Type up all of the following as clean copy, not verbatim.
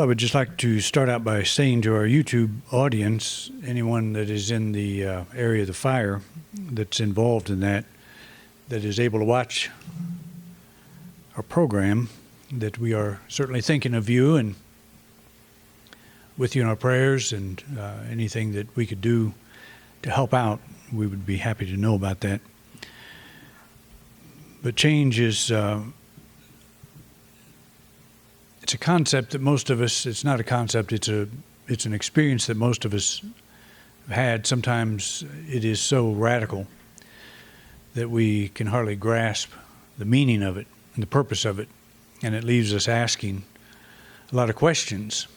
I would just like to start out by saying to our YouTube audience, anyone that is in the area of the fire that's involved in that is able to watch our program, that we are certainly thinking of you and with you in our prayers, and anything that we could do to help out, we would be happy to know about that. But change is... it's a concept that most of us, it's not a concept, it's an experience that most of us have had. Sometimes it is so radical that we can hardly grasp the meaning of it and the purpose of it, and it leaves us asking a lot of questions.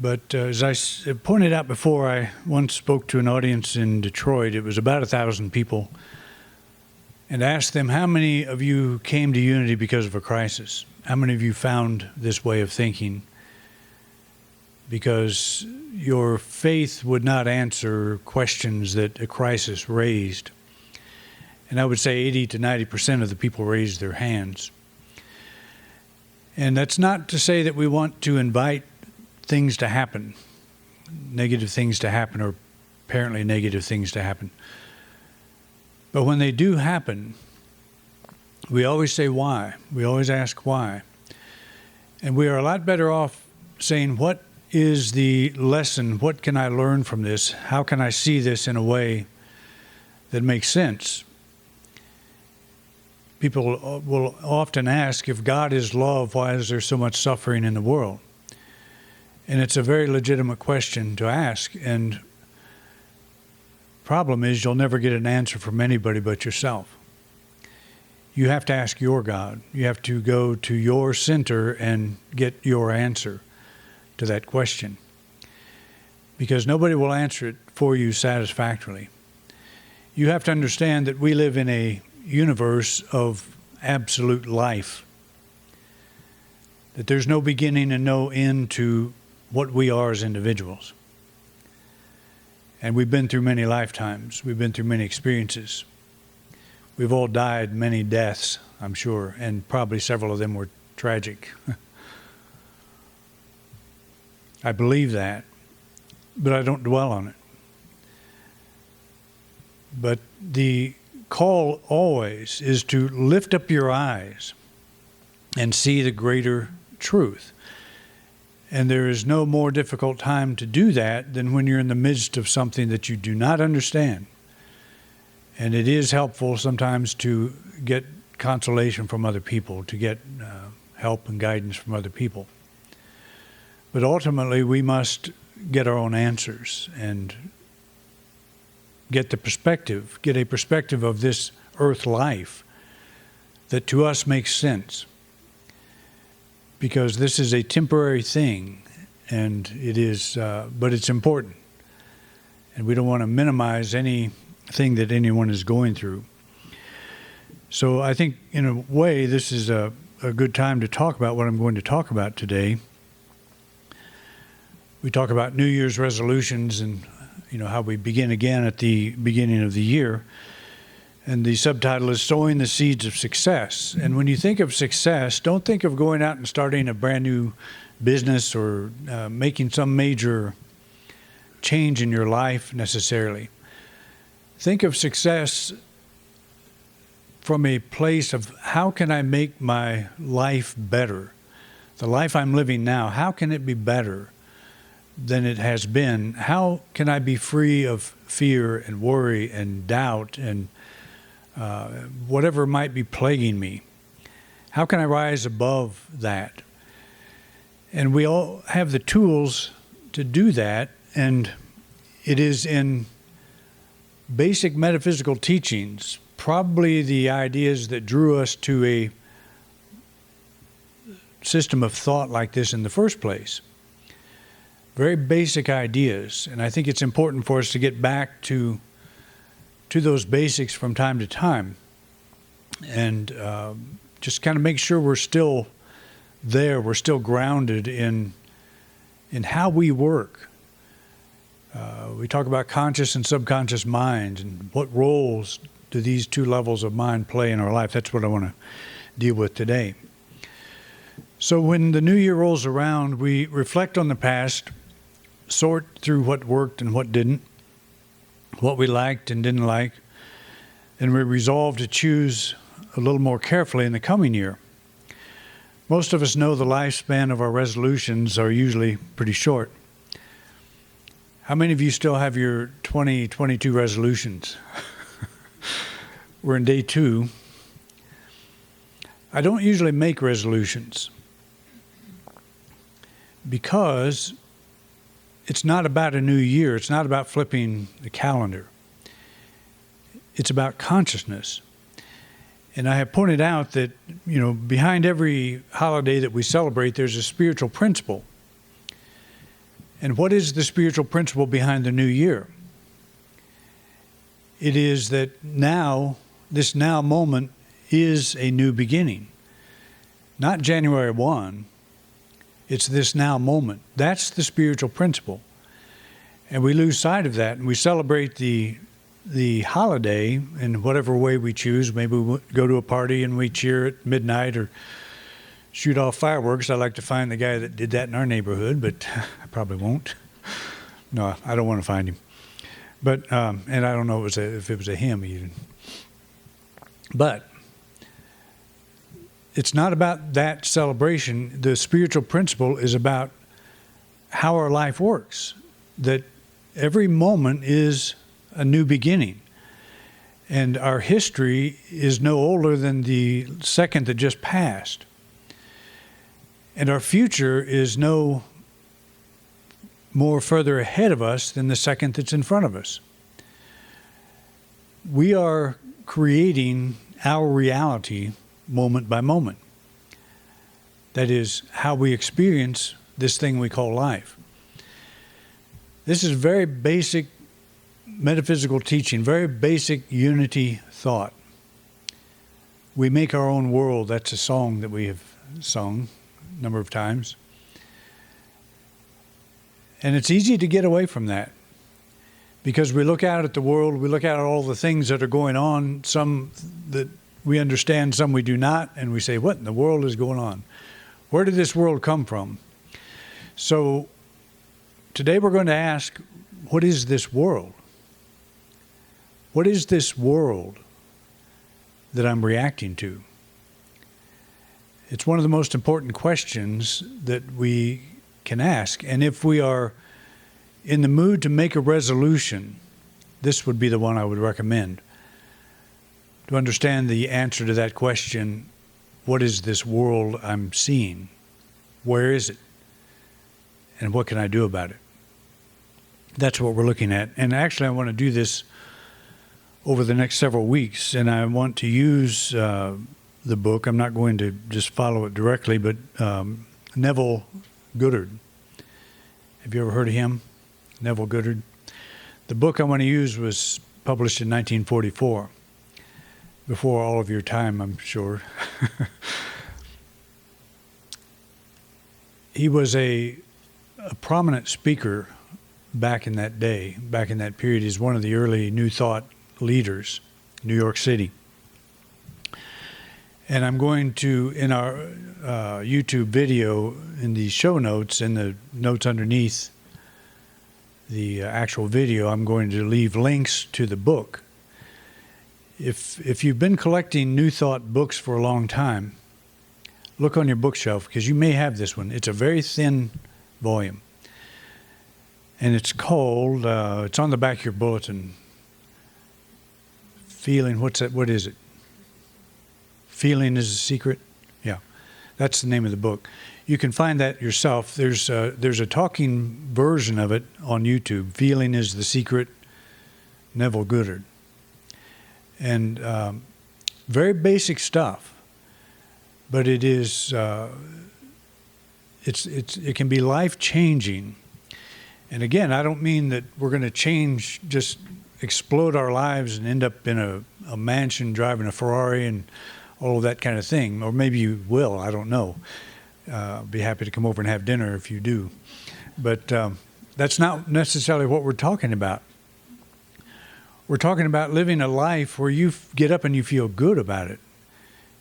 But as I pointed out before, I once spoke to an audience in Detroit. It was about 1,000 people, and asked them, how many of you came to Unity because of a crisis? How many of you found this way of thinking because your faith would not answer questions that a crisis raised? And I would say 80 to 90% of the people raised their hands. And that's not to say that we want to invite things to happen, negative things to happen, or apparently negative things to happen. But when they do happen, we always say why. We always ask why. And we are a lot better off saying, what is the lesson? What can I learn from this? How can I see this in a way that makes sense? People will often ask, if God is love, why is there so much suffering in the world? And it's a very legitimate question to ask. And problem is, you'll never get an answer from anybody but yourself. You have to ask your God. You have to go to your center and get your answer to that question, because nobody will answer it for you satisfactorily. You have to understand that we live in a universe of absolute life, that there's no beginning and no end to what we are as individuals. And we've been through many lifetimes. We've been through many experiences. We've all died many deaths, I'm sure, and probably several of them were tragic. I believe that, but I don't dwell on it. But the call always is to lift up your eyes and see the greater truth. And there is no more difficult time to do that than when you're in the midst of something that you do not understand. And it is helpful sometimes to get consolation from other people, to get help and guidance from other people. But ultimately, we must get our own answers and get a perspective of this earth life that to us makes sense. Because this is a temporary thing, and it is, but it's important. And we don't want to minimize anything that anyone is going through. So I think, in a way, this is a good time to talk about what I'm going to talk about today. We talk about New Year's resolutions and, how we begin again at the beginning of the year. And the subtitle is Sowing the Seeds of Success. And when you think of success, don't think of going out and starting a brand new business or making some major change in your life necessarily. Think of success from a place of, how can I make my life better? The life I'm living now, how can it be better than it has been? How can I be free of fear and worry and doubt and whatever might be plaguing me? How can I rise above that? And we all have the tools to do that, and it is in basic metaphysical teachings, probably the ideas that drew us to a system of thought like this in the first place. Very basic ideas, and I think it's important for us to get back to those basics from time to time, and just kind of make sure we're still there, we're still grounded in how we work. We talk about conscious and subconscious minds, and what roles do these two levels of mind play in our life. That's what I want to deal with today. So when the new year rolls around, we reflect on the past, sort through what worked and what didn't, what we liked and didn't like, and we resolve to choose a little more carefully in the coming year. Most of us know the lifespan of our resolutions are usually pretty short. How many of you still have your 2022 resolutions? We're in day 2. I don't usually make resolutions because it's not about a new year. It's not about flipping the calendar. It's about consciousness. And I have pointed out that, behind every holiday that we celebrate, there's a spiritual principle. And what is the spiritual principle behind the new year? It is that this now moment is a new beginning. Not January 1. It's this now moment. That's the spiritual principle. And we lose sight of that, and we celebrate the holiday in whatever way we choose. Maybe we go to a party and we cheer at midnight or shoot off fireworks. I'd like to find the guy that did that in our neighborhood, but I probably won't. No, I don't want to find him. But and I don't know if it was a him even. But it's not about that celebration. The spiritual principle is about how our life works, that every moment is a new beginning. And our history is no older than the second that just passed. And our future is no more further ahead of us than the second that's in front of us. We are creating our reality moment by moment. That is how we experience this thing we call life. This is very basic metaphysical teaching, very basic unity thought. We make our own world. That's a song that we have sung a number of times. And it's easy to get away from that because we look out at the world, we look out at all the things that are going on, some that we understand, some we do not, and we say, what in the world is going on? Where did this world come from? So today we're going to ask, what is this world? What is this world that I'm reacting to? It's one of the most important questions that we can ask. And if we are in the mood to make a resolution, this would be the one I would recommend. To understand the answer to that question, what is this world I'm seeing? Where is it? And what can I do about it? That's what we're looking at. And actually, I want to do this over the next several weeks, and I want to use the book. I'm not going to just follow it directly, but Neville Goddard. Have you ever heard of him? Neville Goddard. The book I want to use was published in 1944. Before all of your time, I'm sure. He was a prominent speaker back in that day, back in that period. He's one of the early New Thought leaders, New York City. And I'm going to, in our YouTube video, in the show notes, in the notes underneath the actual video, I'm going to leave links to the book. If you've been collecting New Thought books for a long time, look on your bookshelf because you may have this one. It's a very thin volume. And it's called, it's on the back of your bulletin, Feeling, what is it? Feeling is a Secret? Yeah, that's the name of the book. You can find that yourself. There's a talking version of it on YouTube, Feeling is the Secret, Neville Goddard. And very basic stuff, but it is it can be life-changing. And again, I don't mean that we're going to change, just explode our lives and end up in a mansion driving a Ferrari and all of that kind of thing. Or maybe you will, I don't know. Be happy to come over and have dinner if you do. But that's not necessarily what we're talking about. We're talking about living a life where you get up and you feel good about it.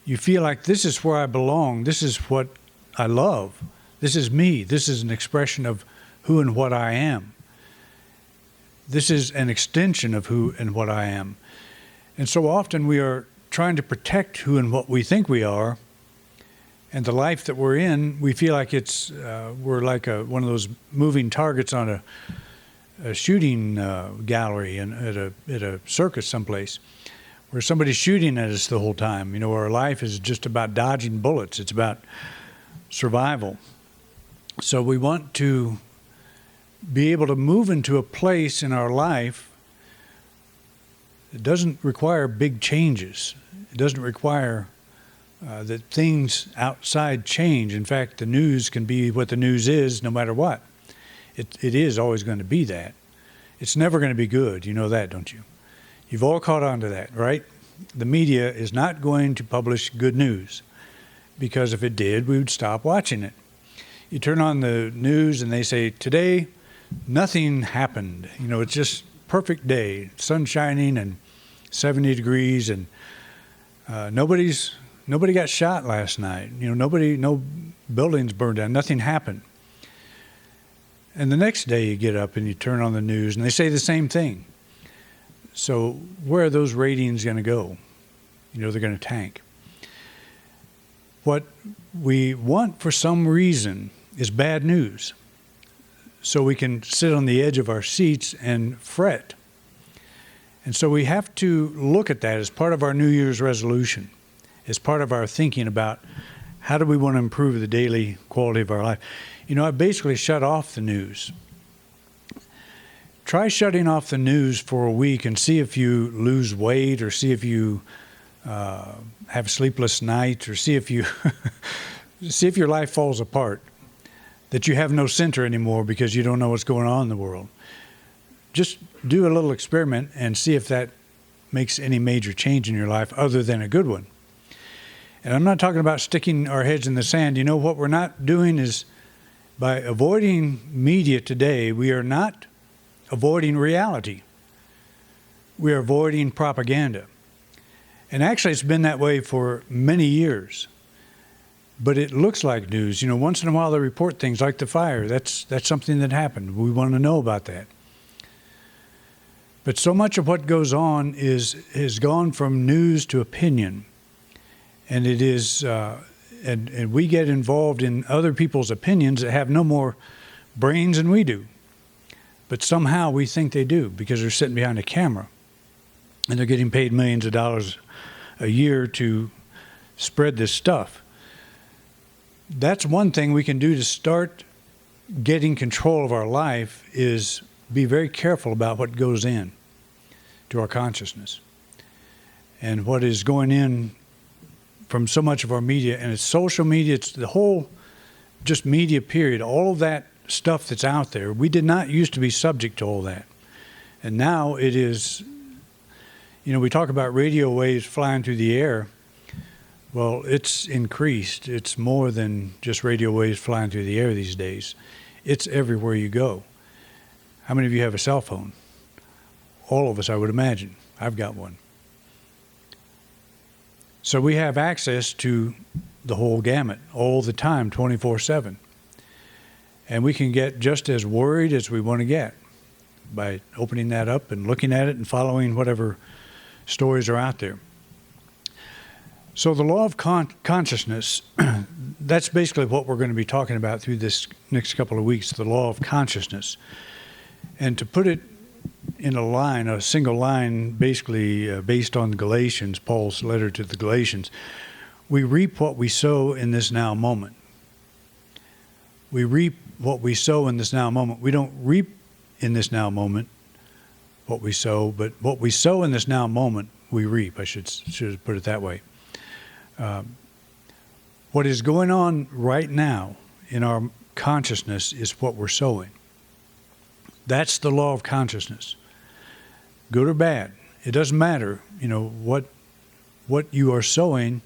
You feel like this is where I belong. This is what I love. This is me. This is an expression of who and what I am. This is an extension of who and what I am. And so often we are trying to protect who and what we think we are, and the life that we're in, we feel like we're like one of those moving targets on a shooting gallery and at a circus someplace, where somebody's shooting at us the whole time. You know, our life is just about dodging bullets. It's about survival. So we want to be able to move into a place in our life that doesn't require big changes. It doesn't require that things outside change. In fact, the news can be what the news is no matter what. It is always going to be that. It's never going to be good. You know that, don't you? You've all caught on to that, right? The media is not going to publish good news, because if it did, we would stop watching it. You turn on the news and they say, today, nothing happened. You know, it's just perfect day, sun shining and 70 degrees, and nobody got shot last night. You know, no buildings burned down, nothing happened. And the next day you get up and you turn on the news and they say the same thing. So where are those ratings going to go? You know, they're going to tank. What we want for some reason is bad news, so we can sit on the edge of our seats and fret. And so we have to look at that as part of our New Year's resolution, as part of our thinking about how do we want to improve the daily quality of our life. You know, I basically shut off the news. Try shutting off the news for a week and see if you lose weight, or see if you have sleepless nights, or see if you see if your life falls apart, that you have no center anymore because you don't know what's going on in the world. Just do a little experiment and see if that makes any major change in your life other than a good one. And I'm not talking about sticking our heads in the sand. You know, what we're not doing is, by avoiding media today, we are not avoiding reality. We are avoiding propaganda. And actually, it's been that way for many years. But it looks like news. You know, once in a while they report things like the fire. That's something that happened. We want to know about that. But so much of what goes on has gone from news to opinion. And it is, and we get involved in other people's opinions that have no more brains than we do. But somehow we think they do, because they're sitting behind a camera and they're getting paid millions of dollars a year to spread this stuff. That's one thing we can do to start getting control of our life, is be very careful about what goes in to our consciousness. And what is going in from so much of our media, and it's social media, it's the whole just media period, all of that stuff that's out there. We did not used to be subject to all that. And now it is, you know, we talk about radio waves flying through the air. Well, it's increased. It's more than just radio waves flying through the air these days. It's everywhere you go. How many of you have a cell phone? All of us, I would imagine. I've got one. So we have access to the whole gamut all the time, 24/7. And we can get just as worried as we want to get by opening that up and looking at it and following whatever stories are out there. So the law of consciousness, that's basically what we're going to be talking about through this next couple of weeks, the law of consciousness. And to put it in a line, a single line, basically based on Galatians, Paul's letter to the Galatians, we reap what we sow in this now moment. We reap what we sow in this now moment. We don't reap in this now moment what we sow, but what we sow in this now moment, we reap. I should put it that way. What is going on right now in our consciousness is what we're sowing. That's the law of consciousness. Good or bad, it doesn't matter. You know, what you are sowing,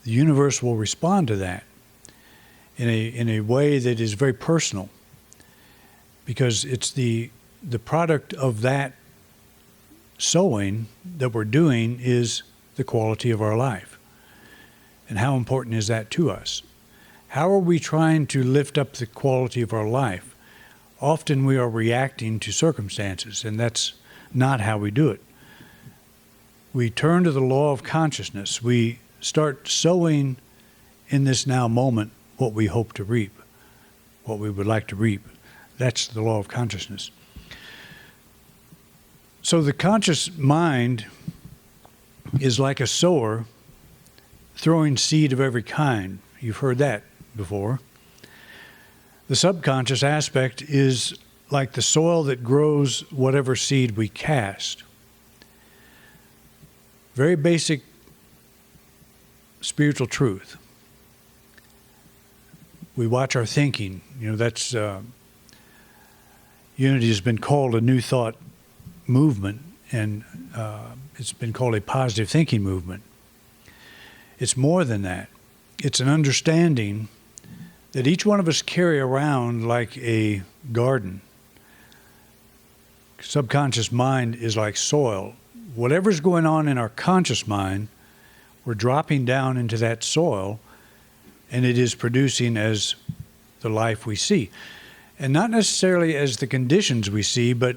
the universe will respond to that in a way that is very personal, because it's the product of that sowing that we're doing is the quality of our life. And how important is that to us? How are we trying to lift up the quality of our life? Often we are reacting to circumstances, and that's not how we do it. We turn to the law of consciousness. We start sowing in this now moment what we hope to reap, what we would like to reap. That's the law of consciousness. So the conscious mind is like a sower throwing seed of every kind. You've heard that before. The subconscious aspect is like the soil that grows whatever seed we cast. Very basic spiritual truth. We watch our thinking. That's Unity has been called a New Thought movement, and it's been called a positive thinking movement. It's more than that. It's an understanding that each one of us carry around like a garden. Subconscious mind is like soil. Whatever's going on in our conscious mind, we're dropping down into that soil, and it is producing as the life we see. And not necessarily as the conditions we see, but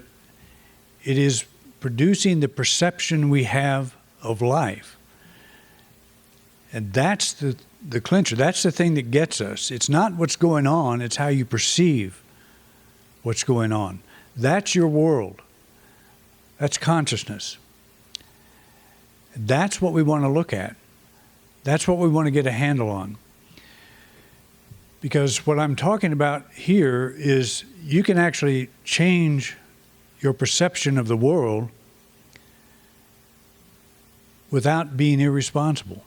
it is producing the perception we have of life. And that's the clincher. That's the thing that gets us. It's not what's going on, it's how you perceive what's going on. That's your world. That's consciousness. That's what we want to look at. That's what we want to get a handle on. Because what I'm talking about here is you can actually change your perception of the world without being irresponsible.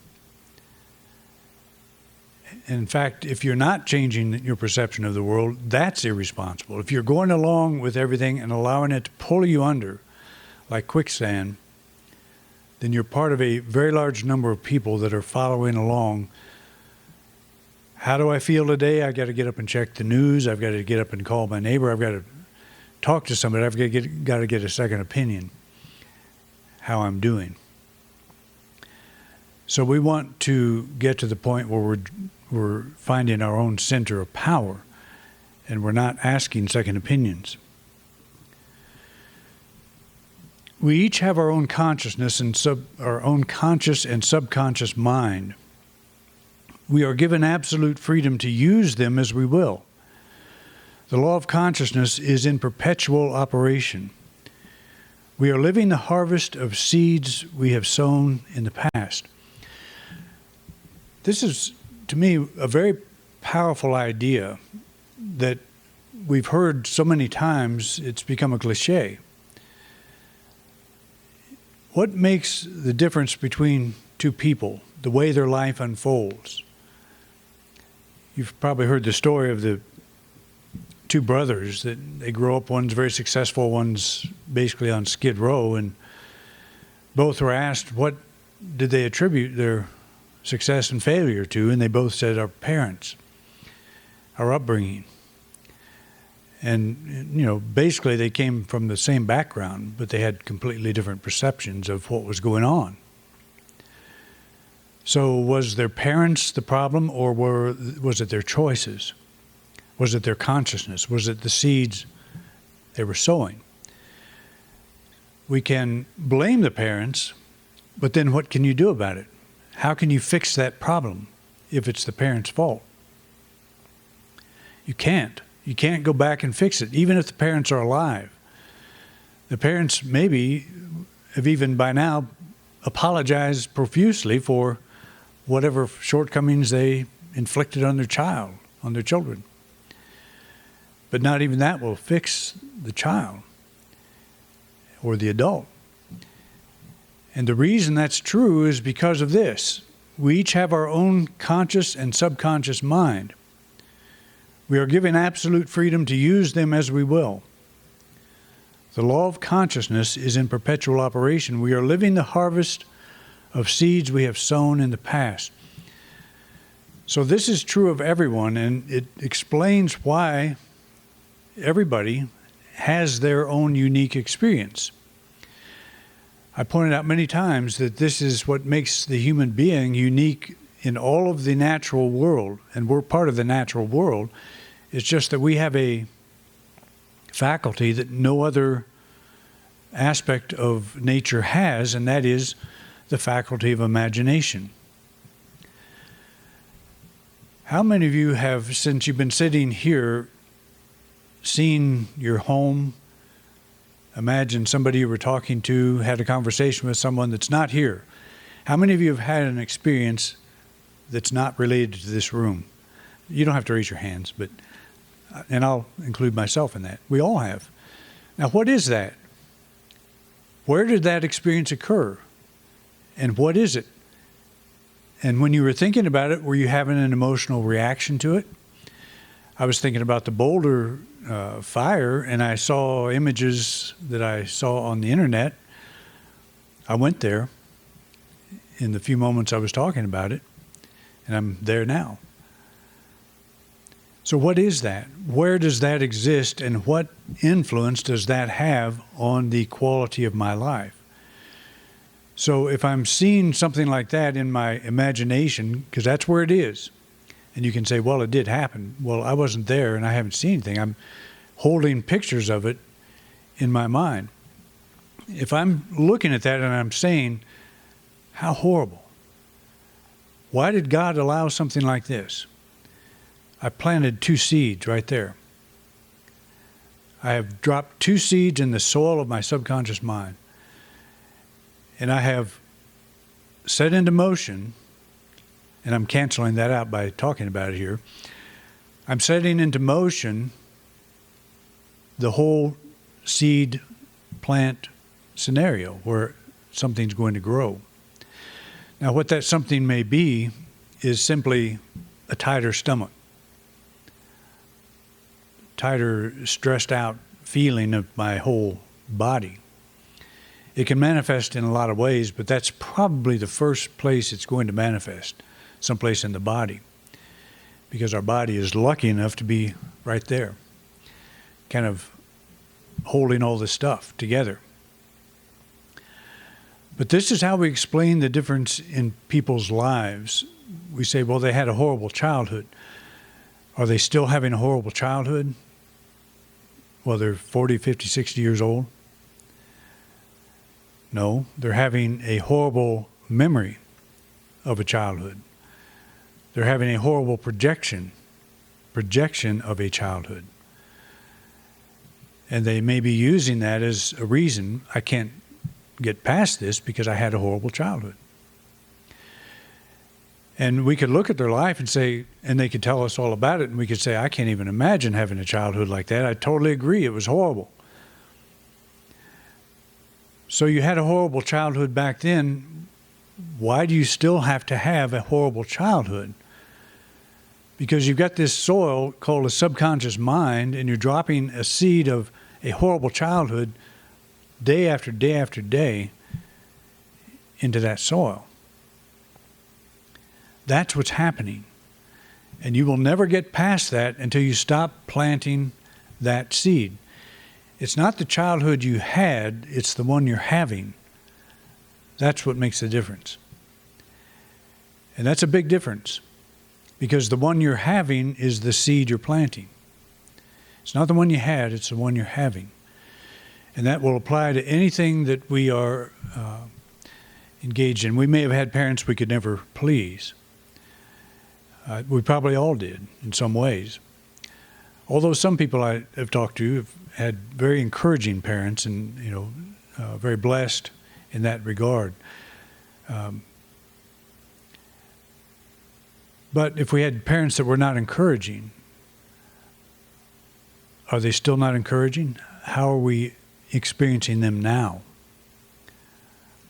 In fact, if you're not changing your perception of the world, that's irresponsible. If you're going along with everything and allowing it to pull you under like quicksand, then you're part of a very large number of people that are following along. How do I feel today? I got to get up and check the news. I've got to get up and call my neighbor. I've got to talk to somebody. I've got to get a second opinion how I'm doing. So we want to get to the point where we're finding our own center of power, and we're not asking second opinions. We each have our own consciousness and our own conscious and subconscious mind. We are given absolute freedom to use them as we will. The law of consciousness is in perpetual operation. We are living the harvest of seeds we have sown in the past. This is, to me, a very powerful idea that we've heard so many times it's become a cliche. What makes the difference between two people, the way their life unfolds? You've probably heard the story of the two brothers that they grow up. One's very successful, one's basically on Skid Row, and both were asked what did they attribute their success and failure to, and they both said our parents, our upbringing. And, basically they came from the same background, but they had completely different perceptions of what was going on. So was their parents the problem, or was it their choices? Was it their consciousness? Was it the seeds they were sowing? We can blame the parents, but then what can you do about it? How can you fix that problem if it's the parents' fault? You can't. You can't go back and fix it, even if the parents are alive. The parents maybe have even by now apologized profusely for whatever shortcomings they inflicted on their child, on their children. But not even that will fix the child or the adult. And the reason that's true is because of this. We each have our own conscious and subconscious mind. We are given absolute freedom to use them as we will. The law of consciousness is in perpetual operation. We are living the harvest of seeds we have sown in the past. So this is true of everyone, and it explains why everybody has their own unique experience. I pointed out many times that this is what makes the human being unique in all of the natural world, and we're part of the natural world. It's just that we have a faculty that no other aspect of nature has, and that is the faculty of imagination. How many of you have, since you've been sitting here, seen your home? Imagine somebody you were talking to had a conversation with someone that's not here. How many of you have had an experience that's not related to this room? You don't have to raise your hands, but, and I'll include myself in that. We all have. Now, what is that? Where did that experience occur? And what is it? And when you were thinking about it, were you having an emotional reaction to it? I was thinking about the Boulder fire, and I saw images that I saw on the internet. I went there in the few moments I was talking about it, and I'm there now. So what is that? Where does that exist, and what influence does that have on the quality of my life? So if I'm seeing something like that in my imagination, because that's where it is, and you can say, well, it did happen. Well, I wasn't there, and I haven't seen anything. I'm holding pictures of it in my mind. If I'm looking at that and I'm saying, how horrible. Why did God allow something like this? I planted 2 seeds right there. I have dropped 2 seeds in the soil of my subconscious mind. And I have set into motion, and I'm canceling that out by talking about it here. I'm setting into motion the whole seed plant scenario where something's going to grow. Now, what that something may be is simply a tighter stomach, tighter, stressed out feeling of my whole body. It can manifest in a lot of ways, but that's probably the first place it's going to manifest, someplace in the body, because our body is lucky enough to be right there, kind of holding all this stuff together. But this is how we explain the difference in people's lives. We say, well, they had a horrible childhood. Are they still having a horrible childhood? Well, they're 40, 50, 60 years old. No, they're having a horrible memory of a childhood. They're having a horrible projection of a childhood. And they may be using that as a reason, I can't get past this because I had a horrible childhood. And we could look at their life and say, and they could tell us all about it, and we could say, I can't even imagine having a childhood like that. I totally agree, it was horrible. So you had a horrible childhood back then. Why do you still have to have a horrible childhood? Because you've got this soil called a subconscious mind, and you're dropping a seed of a horrible childhood day after day after day into that soil. That's what's happening. And you will never get past that until you stop planting that seed. It's not the childhood you had, it's the one you're having. That's what makes the difference. And that's a big difference, because the one you're having is the seed you're planting. It's not the one you had, it's the one you're having. And that will apply to anything that we are engaged in. We may have had parents we could never please. We probably all did in some ways. Although some people I have talked to have had very encouraging parents and, very blessed in that regard. But if we had parents that were not encouraging, are they still not encouraging? How are we experiencing them now?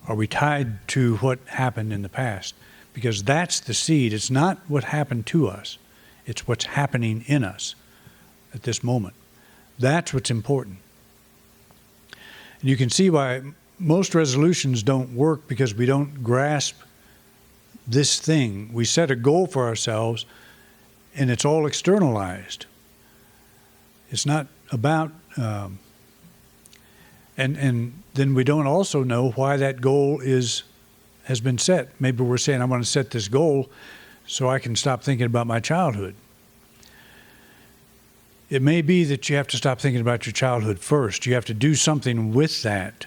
Are we tied to what happened in the past? Because that's the seed. It's not what happened to us. It's what's happening in us at this moment. That's what's important. And you can see why most resolutions don't work, because we don't grasp this thing. We set a goal for ourselves, and it's all externalized. It's not about... And then we don't also know why that goal has been set. Maybe we're saying, I want to set this goal so I can stop thinking about my childhood. It may be that you have to stop thinking about your childhood first. You have to do something with that.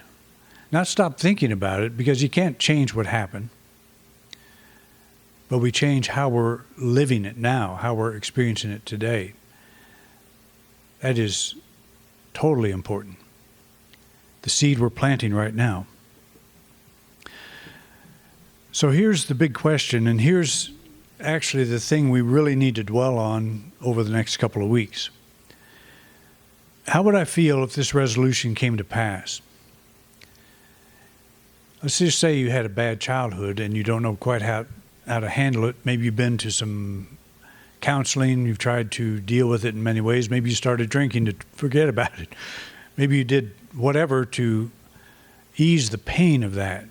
Not stop thinking about it, because you can't change what happened. But we change how we're living it now, how we're experiencing it today. That is totally important. The seed we're planting right now. So here's the big question, and here's actually the thing we really need to dwell on over the next couple of weeks. How would I feel if this resolution came to pass? Let's just say you had a bad childhood and you don't know quite how to handle it. Maybe you've been to some counseling, you've tried to deal with it in many ways. Maybe you started drinking to forget about it. Maybe you did whatever to ease the pain of that.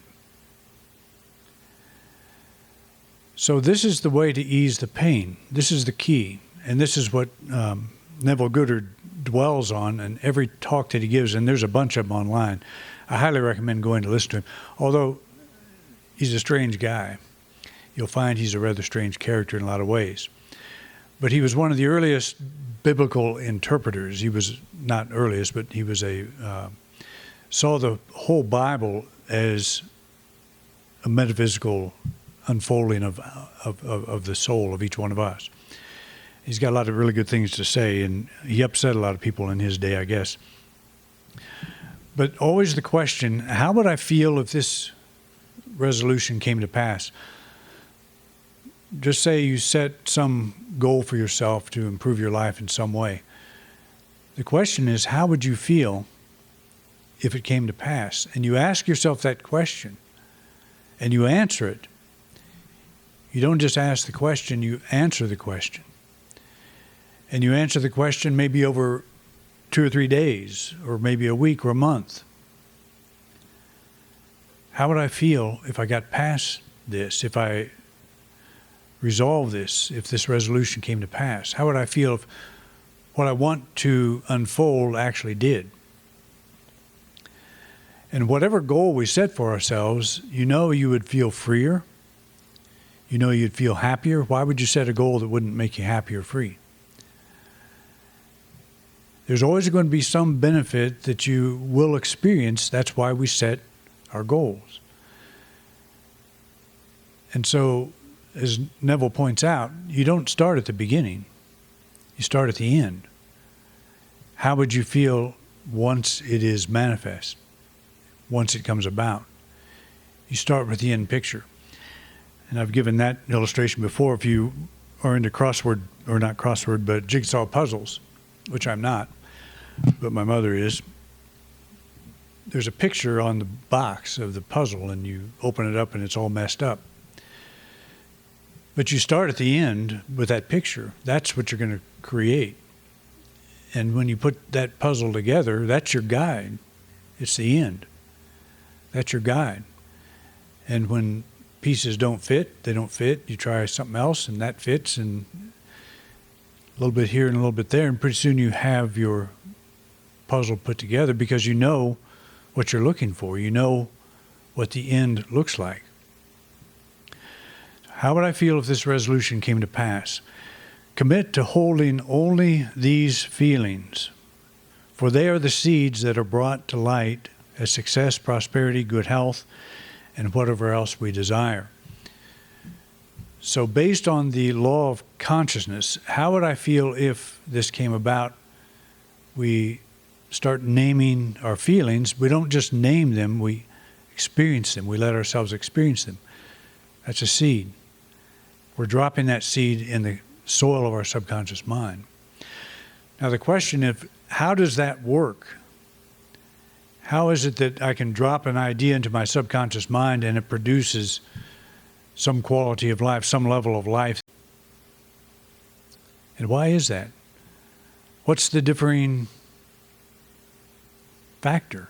So this is the way to ease the pain. This is the key. And this is what Neville Goddard dwells on in every talk that he gives, and there's a bunch of them online. I highly recommend going to listen to him. Although he's a strange guy. You'll find he's a rather strange character in a lot of ways. But he was one of the earliest biblical interpreters. He was not earliest, but he was saw the whole Bible as a metaphysical unfolding of the soul of each one of us. He's got a lot of really good things to say, and he upset a lot of people in his day, I guess. But always the question, how would I feel if this resolution came to pass? Just say you set some goal for yourself to improve your life in some way. The question is, how would you feel if it came to pass? And you ask yourself that question, and you answer it. You don't just ask the question, you answer the question. And you answer the question maybe over 2 or 3 days, or maybe a week or a month. How would I feel if I got past this, if I resolved this, if this resolution came to pass? How would I feel if what I want to unfold actually did? And whatever goal we set for ourselves, you know you would feel freer. You know you'd feel happier. Why would you set a goal that wouldn't make you happy or free? There's always going to be some benefit that you will experience. That's why we set our goals. And so, as Neville points out, you don't start at the beginning. You start at the end. How would you feel once it is manifest? Once it comes about? You start with the end picture. And I've given that illustration before. If you are into crossword, or not crossword, but jigsaw puzzles, which I'm not, but my mother is, there's a picture on the box of the puzzle, and you open it up and it's all messed up. But you start at the end with that picture. That's what you're going to create. And when you put that puzzle together, that's your guide. It's the end. That's your guide. And when pieces don't fit, they don't fit. You try something else and that fits, and a little bit here and a little bit there, and pretty soon you have your puzzle put together, because you know what you're looking for. You know what the end looks like. How would I feel if this resolution came to pass? Commit to holding only these feelings, for they are the seeds that are brought to light as success, prosperity, good health, and whatever else we desire. So based on the law of consciousness, how would I feel if this came about? We start naming our feelings. We don't just name them, we experience them. We let ourselves experience them. That's a seed. We're dropping that seed in the soil of our subconscious mind. Now the question is, how does that work? How is it that I can drop an idea into my subconscious mind and it produces some quality of life, some level of life? And why is that? What's the differing factor?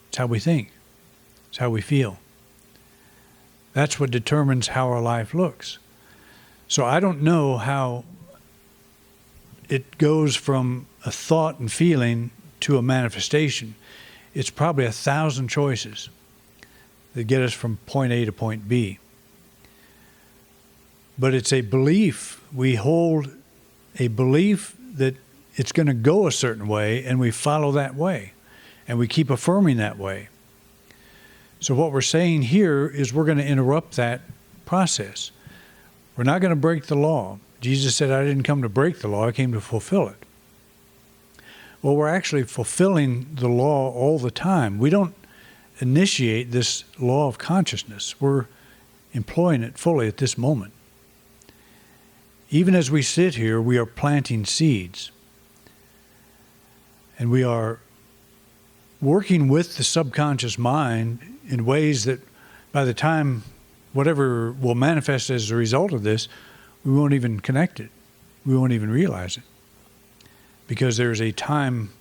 It's how we think. It's how we feel. That's what determines how our life looks. So I don't know how it goes from a thought and feeling to a manifestation. It's probably 1,000 choices that get us from point A to point B. but it's a belief. We hold a belief that it's going to go a certain way, and we follow that way, and we keep affirming that way. So what we're saying here is we're going to interrupt that process. We're not going to break the law. Jesus said, I didn't come to break the law, I came to fulfill it. Well, we're actually fulfilling the law all the time. We don't initiate this law of consciousness. We're employing it fully at this moment. Even as we sit here, we are planting seeds. And we are working with the subconscious mind in ways that by the time whatever will manifest as a result of this, we won't even connect it. We won't even realize it. Because there's a time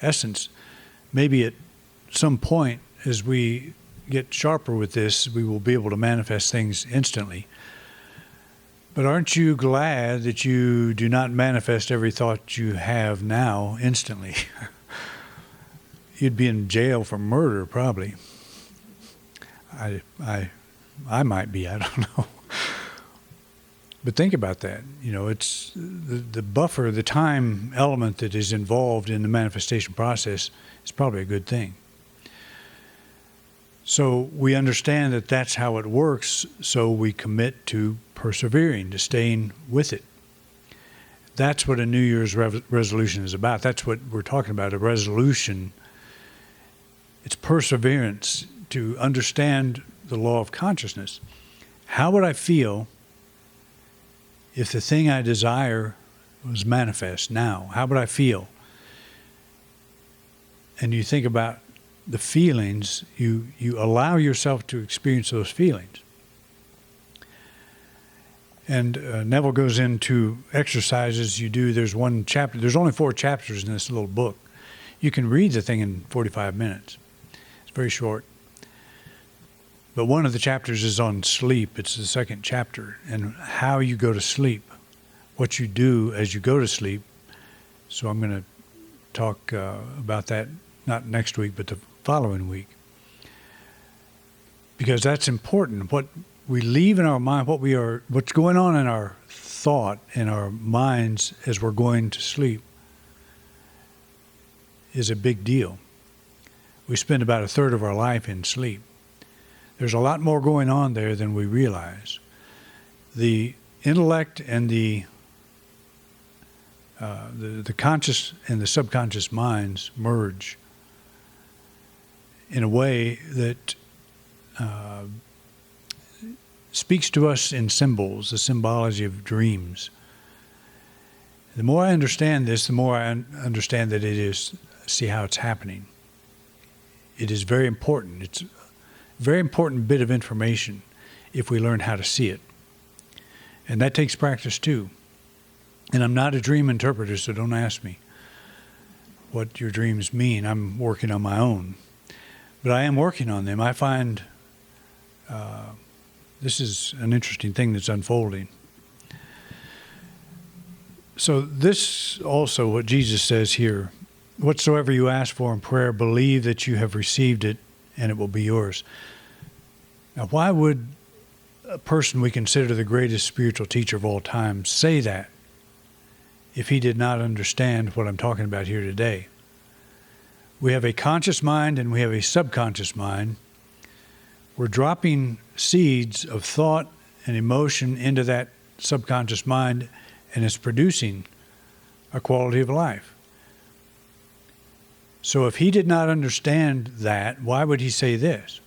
essence. Maybe at some point, as we get sharper with this, we will be able to manifest things instantly. But aren't you glad that you do not manifest every thought you have now instantly? You'd be in jail for murder, probably. I might be, I don't know. But think about that. You know, it's the buffer, the time element that is involved in the manifestation process is probably a good thing. So we understand that that's how it works, so we commit to persevering, to staying with it. That's what a New Year's resolution is about. That's what we're talking about, a resolution. It's perseverance to understand the law of consciousness. How would I feel if the thing I desire was manifest now? How would I feel? And you think about the feelings, you allow yourself to experience those feelings. And Neville goes into exercises you do. There's one chapter, there's only 4 chapters in this little book. You can read the thing in 45 minutes. It's very short. But one of the chapters is on sleep. It's the 2nd chapter, and how you go to sleep, what you do as you go to sleep. So I'm going to talk about that, not next week, but the following week. Because that's important. What we leave in our mind, what's going on in our thought, in our minds as we're going to sleep is a big deal. We spend about 1/3 of our life in sleep. There's a lot more going on there than we realize. The intellect and the conscious and the subconscious minds merge in a way that speaks to us in symbols, the symbology of dreams. The more I understand this, the more I understand that see how it's happening. It is very important. It's a very important bit of information if we learn how to see it. And that takes practice too. And I'm not a dream interpreter, so don't ask me what your dreams mean. I'm working on my own. But I am working on them. I find this is an interesting thing that's unfolding. So this also, what Jesus says here, whatsoever you ask for in prayer, believe that you have received it and it will be yours. Now, why would a person we consider the greatest spiritual teacher of all time say that if he did not understand what I'm talking about here today? We have a conscious mind and we have a subconscious mind. We're dropping seeds of thought and emotion into that subconscious mind, and it's producing a quality of life. So if he did not understand that, why would he say this?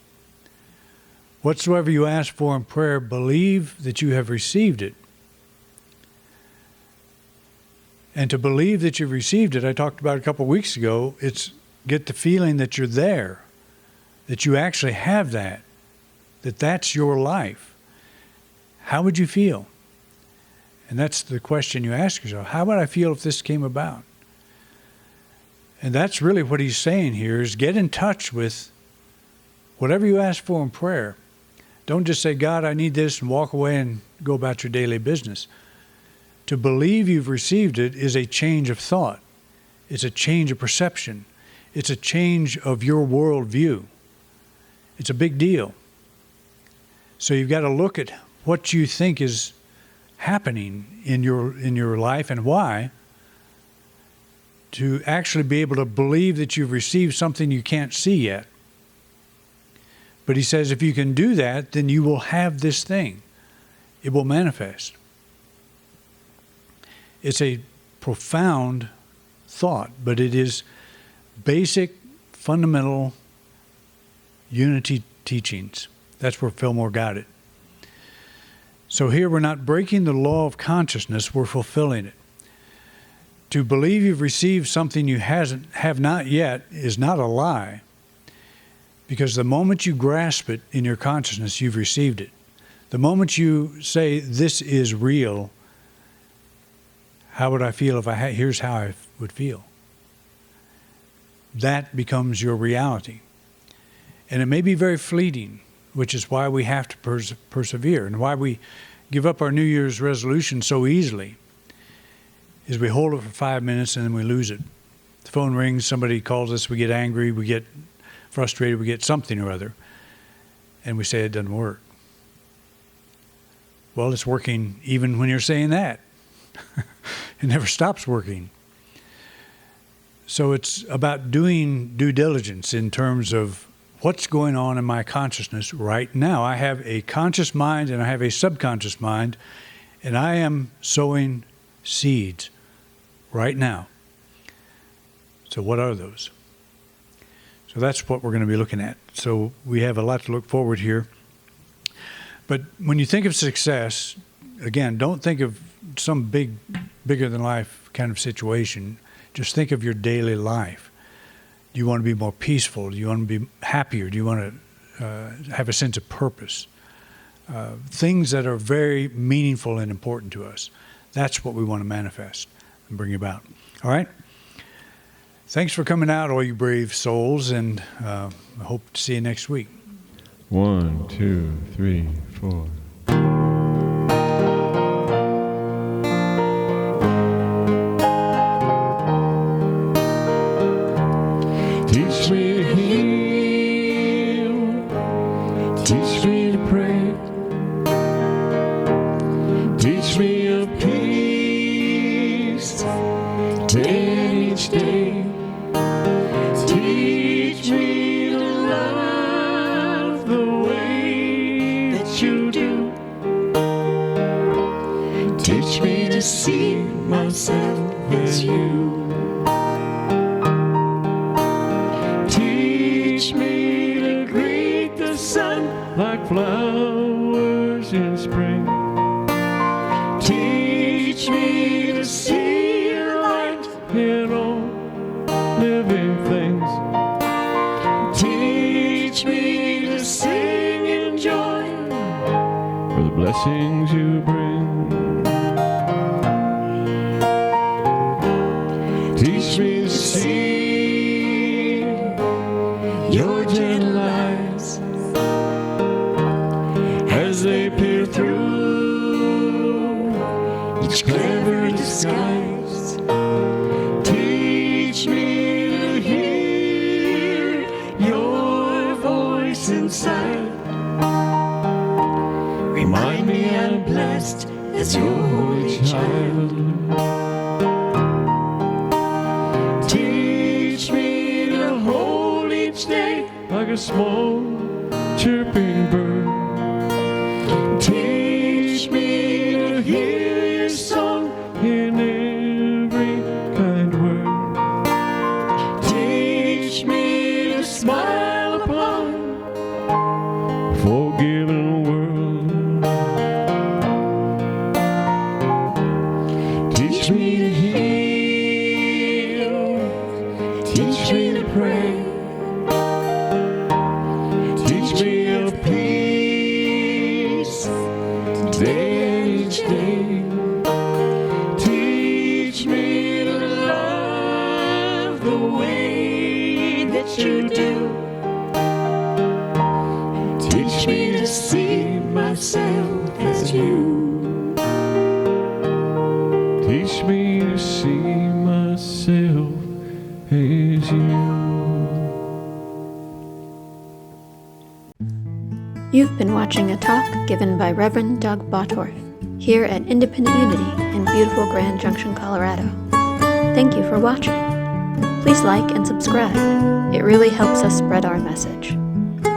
Whatsoever you ask for in prayer, believe that you have received it. And to believe that you've received it, I talked about a couple of weeks ago, it's get the feeling that you're there, that you actually have that that's your life. How would you feel? And that's the question you ask yourself. How would I feel if this came about? And that's really what he's saying here is get in touch with whatever you ask for in prayer. Don't just say, God, I need this, and walk away and go about your daily business. To believe you've received it is a change of thought. It's a change of perception. It's a change of your worldview. It's a big deal. So you've got to look at what you think is happening in your life and why, to actually be able to believe that you've received something you can't see yet. But he says if you can do that, then you will have this thing. It will manifest. It's a profound thought, but it is basic, fundamental unity teachings. That's where Fillmore got it. So here we're not breaking the law of consciousness, we're fulfilling it. To believe you've received something you have not yet is not a lie, because the moment you grasp it in your consciousness, you've received it. The moment you say, this is real, how would I feel if here's how I would feel. That becomes your reality. And it may be very fleeting, which is why we have to persevere, and why we give up our New Year's resolution so easily, is we hold it for 5 minutes and then we lose it. The phone rings, somebody calls us, we get angry, we get frustrated, we get something or other, and we say it doesn't work. Well, it's working even when you're saying that. It never stops working. So it's about doing due diligence in terms of what's going on in my consciousness right now. I have a conscious mind and I have a subconscious mind, and I am sowing seeds right now. So what are those? So that's what we're going to be looking at. So we have a lot to look forward here. But when you think of success, again, don't think of some bigger than life kind of situation. Just think of your daily life. Do you want to be more peaceful? Do you want to be happier? Do you want to have a sense of purpose? Things that are very meaningful and important to us. That's what we want to manifest and bring about. All right? Thanks for coming out, all you brave souls, and I hope to see you next week. 1, 2, 3, 4. Teach me to heal, teach me to pray, teach me of peace, day and each day. Teach me to love the way that you do. Teach me to see myself as you. Teach me to greet the sun like flowers in spring. Teach me to see light in all living things. Teach me to sing in joy for the blessings you bring. Teach me to see your gentle eyes as they peer through each clever disguise. Teach me to hear your voice inside. Remind me I'm blessed as your holy child. Teach me to hold each day like a small chirping bird. Teach me to hear your song in every kind word. Teach me to smile upon a forgiven world. Teach me to heal, teach me to pray, teach me of peace today and each day. Teach me to love the way that you do. Teach me to see myself as you. Teach me to see myself as you. You've been watching a talk given by Reverend Doug Bottorff here at Independent Unity in beautiful Grand Junction, Colorado. Thank you for watching. Please like and subscribe. It really helps us spread our message.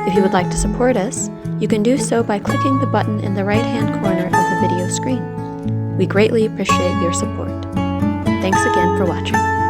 If you would like to support us, you can do so by clicking the button in the right-hand corner of the video screen. We greatly appreciate your support. Thanks again for watching.